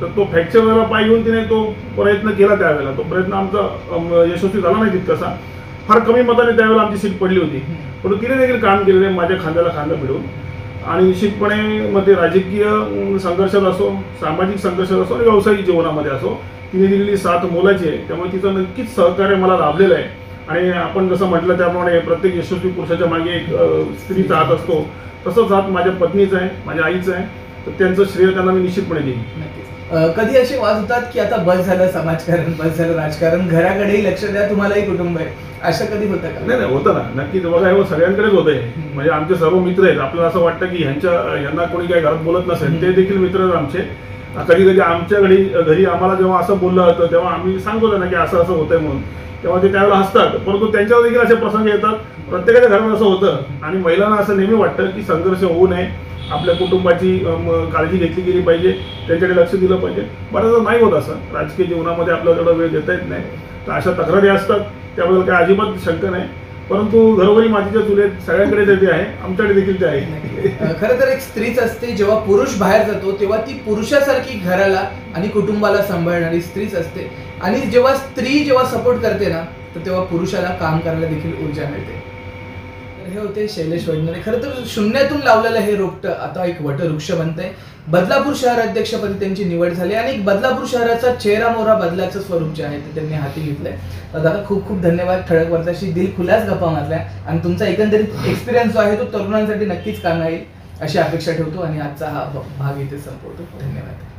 Speaker 2: तर तो फ्रॅक्चर झाला पाय घेऊन तिने तो प्रयत्न केला. त्यावेळेला तो प्रयत्न आमचा यशस्वी झाला नाही तितकासा. फार कमी मताने त्यावेळेला आमची सीट पडली होती. पण तिने देखील काम केलेलं आहे माझ्या खांद्याला खांदा भिडून. आणि निश्चितपणे मग ते राजकीय संघर्षात असो, सामाजिक संघर्षात असो आणि व्यावसायिक जीवनामध्ये असो, तिने दिलेली साथ मोलाची आहे. त्यामुळे तिचं नक्कीच सहकार्य मला लाभलेलं आहे. आणि आपण जसं म्हटलं त्याप्रमाणे प्रत्येक यशस्वी पुरुषाच्या मागे एक स्त्रीचा हात असतो, तसंच हात माझ्या पत्नीचा आहे, माझ्या आईचा आहे. तर त्यांचं श्रेय त्यांना मी निश्चितपणे देईन.
Speaker 1: कधी असे वाद होतात की आता बस झालं समाजकारण, बस झालं राजकारण, घराकडेही लक्ष द्या, तुम्हालाही कुटुंब आहे, असं कधी होतं का?
Speaker 2: नाही, होतं ना, नक्कीच. बघा, हे सगळ्यांकडेच होतंय. म्हणजे आमचे सर्व मित्र आहेत. आपल्याला असं वाटतं की यांना कोणी काही घरात बोलत नसेल, ते देखील मित्र आहेत आमचे. कधी कधी आमच्या घरी आम्हाला जेव्हा असं बोललं जातं तेव्हा आम्ही सांगतो त्यांना की असं असं होतंय म्हणून, तेव्हा ते त्यावेळेला हसतात. परंतु त्यांच्यावर देखील असे प्रसंग येतात. प्रत्येकाच्या घरात असं होतं आणि महिलांना असं नेहमी वाटतं की संघर्ष होऊ नये, आपल्या कुटुंबाची काळजी घेतली गेली पाहिजे, त्यांच्याकडे लक्ष दिलं पाहिजे. बऱ्याचदा नाही होत असं. राजकीय जीवनामध्ये आपल्याला तेवढा वेळ देता येत नाही. तर अशा तक्रारी असतात, त्याबद्दल काही अजिबात शंका नाही. परंतु घरोघरी मातीच्या चुलीत सगळ्यांकडे ते आहे, आमच्याकडे देखील ते आहे.
Speaker 1: खरं तर एक स्त्रीच असते, जेव्हा पुरुष बाहेर जातो तेव्हा ती पुरुषासारखी घराला आणि कुटुंबाला सांभाळणारी स्त्रीच असते. आणि जेव्हा स्त्री सपोर्ट करते ना, तर तेव्हा पुरुषाला काम करायला देखील ऊर्जा मिळते. हे होते शैलेश वडनेरे. खरं तर शून्यातून लावलेलं हे रोपटं आता एक वटवृक्ष बनतंय. बदलापूर शहर अध्यक्षपदी त्यांची निवड झाली आणि एक बदलापूर शहराचा चेहरा मोहरा बदलाचं स्वरूप जे आहे ते त्यांनी हाती घेतलंय. दादा खूप खूप धन्यवाद. ठळक वार्ताशी दिलखुलास गप्पा मारल्या आणि तुमचा एकंदरीत एक्सपिरियन्स जो आहे तो तरुणांसाठी नक्कीच कामी येईल अशी अपेक्षा ठेवतो आणि आजचा हा भाग इथे संपवतो. धन्यवाद.